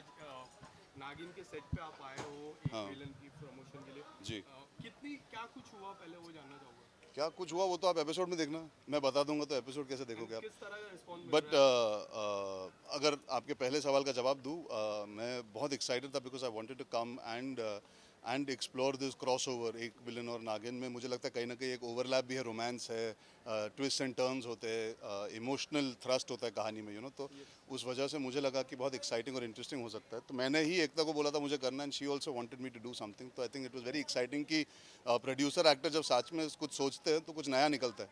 आज नागिन के सेट पे आप आए हो एक हाँ विलन की प्रमोशन के लिए। जी। कितनी क्या कुछ हुआ पहले वो जानना चाहूँगा। क्या कुछ हुआ वो तो आप एपिसोड में देखना, मैं बता दूंगा तो एपिसोड कैसे एंड देखोगे आप। किस तरह का रिस्पॉन्स मिल बट रहा है। अगर आपके पहले सवाल का जवाब दूँ, मैं बहुत एक्साइटेड था because I wanted to come and explore this crossover Ek Villain और नागिन में। मुझे लगता है कहीं ना कहीं एक ओवरलैप भी है, रोमांस है, ट्विस्ट एंड टर्न्स होते हैं, इमोशनल थ्रस्ट होता है कहानी में, तो उस वजह से मुझे लगा कि बहुत एक्साइटिंग और इंटरेस्टिंग हो सकता है। तो मैंने ही एकता को बोला था मुझे करना, and she also wanted me to do something. तो I think it was very exciting कि प्रोड्यूसर एक्टर जब साथ में कुछ सोचते हैं तो कुछ नया निकलता है।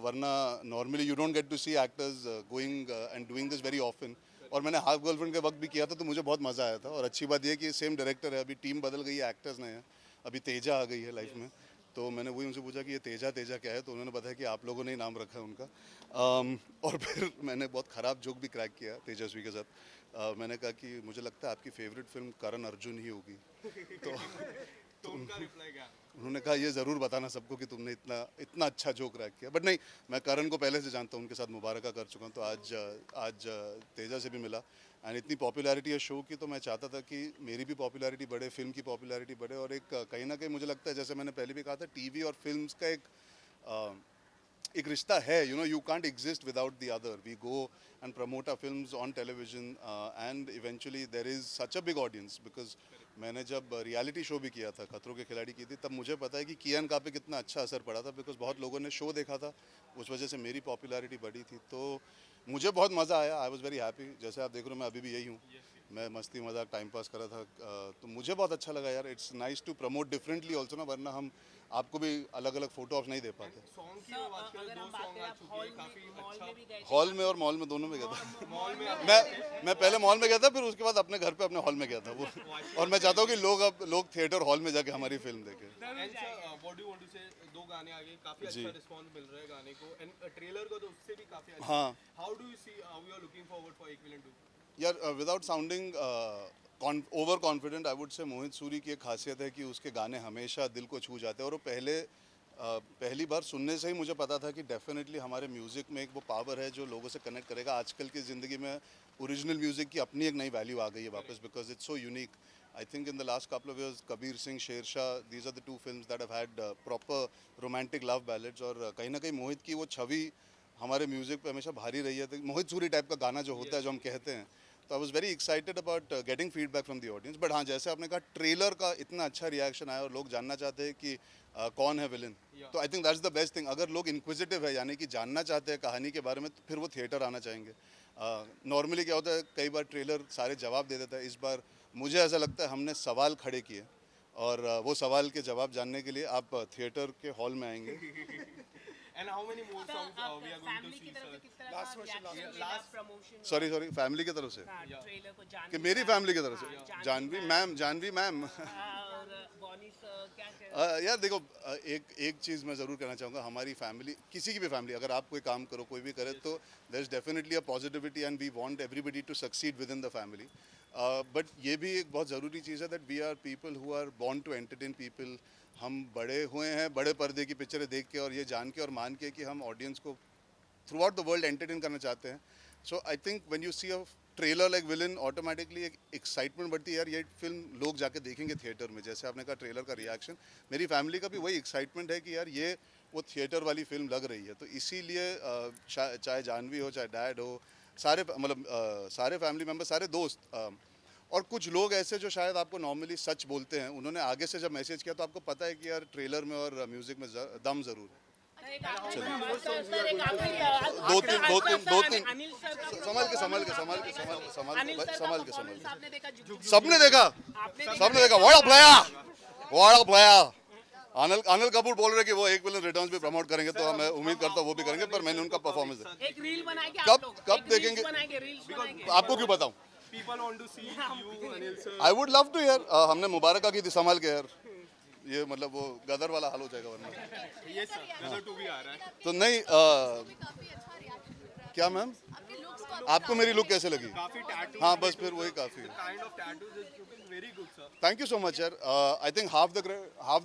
वरना normally you don't get to see actors going and doing this very often. और मैंने हाफ गर्लफ्रेंड के वक्त भी किया था तो मुझे बहुत मज़ा आया था। और अच्छी बात यह है कि सेम डायरेक्टर है, अभी टीम बदल गई है, एक्टर्स नए हैं, अभी तेजा आ गई है लाइफ में। तो मैंने वही उनसे पूछा कि ये तेजा तेजा क्या है, तो उन्होंने बताया कि आप लोगों ने ही नाम रखा है उनका। और फिर मैंने बहुत ख़राब जोक भी क्रैक किया तेजस्वी के साथ। मैंने कहा कि मुझे लगता है आपकी फेवरेट फिल्म करण अर्जुन ही होगी। तो तो उनका रिप्लाई क्या। उन्होंने कहा ये ज़रूर बताना सबको कि तुमने इतना इतना अच्छा जोक क्रैक किया। बट नहीं, मैं करण को पहले से जानता हूँ, उनके साथ मुबारका कर चुका हूँ, तो आज तेजा से भी मिला। एंड इतनी पॉपुलैरिटी है शो की, तो मैं चाहता था कि मेरी भी पॉपुलैरिटी बढ़े, फिल्म की पॉपुलैरिटी बढ़े। और एक कहीं ना कहीं मुझे लगता है, जैसे मैंने पहले भी कहा था, टीवी और फिल्म का एक रिश्ता है, you can't exist without the other. We go and promote our films on television and eventually there is such a big audience. Because मैंने जब रियलिटी शो भी किया था, खतरों के खिलाड़ी की थी, तब मुझे पता है कि कियान का पे कितना अच्छा असर पड़ा था, बिकॉज बहुत लोगों ने शो देखा था, उस वजह से मेरी पॉपुलैरिटी बढ़ी थी। तो मुझे बहुत मज़ा आया, आई वॉज वेरी हैप्पी। जैसे आप देख रहे हो मैं अभी भी यही हूँ, मैं मस्ती मजाक टाइम पास कर रहा था। तो मुझे बहुत अच्छा लगा यार। It's nice to promote differently also ना, वरना हम आपको भी अलग अलग फोटो ऑफ नहीं दे पाते। सॉन्ग की मैं बात करें, अगर दो हम बात सॉन्ग करें आ आप चुके हैं, काफी मॉल अच्छा। में भी गए थे हॉल में और मॉल में दोनों में गया था। मॉल में आप मैं पहले मॉल में गया था, फिर उसके बाद अपने घर पे अपने हॉल में गया था वो। और मैं चाहता हूँ कि लोग थिएटर हॉल में जाके हमारी फिल्म देखें। And sir what do want to say, दो गाने आ गए, काफी जी। अच्छा रिस्पांस मिल रहा है गाने को। एंड ट्रेलर को तो उससे भी काफी अच्छा। हाँ how do you see, how you are looking forward for Ek Villain two. यार, without sounding over confident, I would say Mohit Suri की एक खासियत है कि उसके गाने हमेशा दिल को छू जाते हैं। और वो पहली बार सुनने से ही मुझे पता था कि डेफिनेटली हमारे म्यूज़िक में एक वो पावर है जो लोगों से कनेक्ट करेगा। आजकल की ज़िंदगी में ओरिजिनल म्यूज़िक की अपनी एक नई वैल्यू आ गई है वापस, because it's so unique. I think in the last couple of years Kabir Singh, Shershaah, these are the two films that have had proper romantic love ballads. और कहीं ना कहीं मोहित की वो छवि हमारे म्यूज़िक पे हमेशा भारी रही है। तो मोहित सूरी टाइप का गाना जो होता है, जो हम कहते हैं, तो I was very excited about getting feedback from the audience. But हाँ, जैसे आपने कहा, ट्रेलर का इतना अच्छा रिएक्शन आया और लोग जानना चाहते हैं कि कौन है विलन। तो I think that's the best thing. अगर लोग इंक्विजिटिव है, यानी कि जानना चाहते हैं कहानी के बारे में, तो फिर वो थिएटर आना चाहेंगे। नॉर्मली क्या होता है, कई बार ट्रेलर सारे जवाब दे देता है। इस बार मुझे ऐसा लगता है हमने सवाल खड़े किए, और वो सवाल के जवाब जानने के लिए आप थिएटर के हॉल में आएंगे। एंड हाउ मेनी मोर तो सॉन्ग्स आप we are going to family सी की तरफ से सर। किस तरह Last का question, रिएक्शन last- मिला last- प्रमोशन सॉरी, फैमिली की तरफ से, ट्रेलर को कि मेरी फैमिली की तरफ से, जानवी जानवी मैम। और बॉनी सर क्या कह यार देखो, एक चीज़ मैं ज़रूर कहना चाहूँगा। हमारी फैमिली, किसी की भी फैमिली, अगर आप कोई काम करो, कोई भी करे, तो there is definitely a positivity and we want everybody to succeed within the family. But ये भी एक बहुत ज़रूरी चीज़ है that we are people who are born to entertain people. हम बड़े हुए हैं बड़े पर्दे की पिक्चरें देख के, और ये जान के और मान के कि हम ऑडियंस को throughout the world entertain करना चाहते हैं। So I think when you see a trailer like villain, automatically एक एक्साइटमेंट बढ़ती है, यार ये फिल्म लोग जाके देखेंगे थिएटर में। जैसे आपने कहा ट्रेलर का रिएक्शन, मेरी फैमिली का भी वही एक्साइटमेंट है कि यार ये वो थिएटर वाली फिल्म लग रही है। तो इसीलिए चाहे जानवी हो, चाहे डैड हो, सारे मतलब सारे फैमिली मेम्बर, सारे दोस्त, और कुछ लोग ऐसे जो शायद आपको नॉर्मली सच बोलते हैं, उन्होंने आगे से जब मैसेज किया तो आपको पता है कि यार ट्रेलर में और म्यूज़िक में दम ज़रूर है। दो तीन संभाल के सबने देखा, व्हाट प्लेयर। अनिल कपूर बोल रहे कि वो एक विलन रिटर्न्स भी प्रमोट करेंगे, तो मैं उम्मीद करता हूँ वो भी करेंगे। पर मैंने उनका परफॉर्मेंस देखा। एक रील बनाएंगे कब- आप लोग, कब एक रील्स देखेंगे? बनाएंगे, रील्स बनाएंगे। आपको क्यों बताऊँ? People want to see you Anil sir. I would love to यार। हमने मुबारका की थी, संभाल के यार। ये मतलब वो गदर वाला हाल हो जाएगा वरना। ये सर नजर टू भी आ रहा है। तो नहीं, काफी अच्छा रिएक्शन मिल रहा है क्या मैम, आपके लुक्स को। आपको मेरी लुक कैसे लगी? काफी टैटू। हाँ बस फिर वही काफ़ी है। Kind of tattoos is looking very good sir. Thank you so much, sir. I think half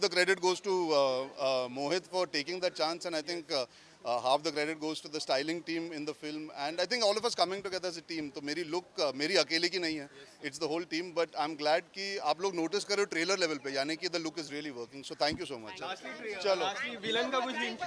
the credit goes to Mohit for taking that chance, and I think half the credit goes to the styling team in the film, and I think all of us coming together as a team. तो मेरी look मेरी अकेले की नहीं है, it's the whole team, but I'm glad कि आप लोग notice कर रहे हो trailer level पे, यानी कि the look is really working. So thank you so much. Lastly चलो लास्टली विलन का कुछ हिंट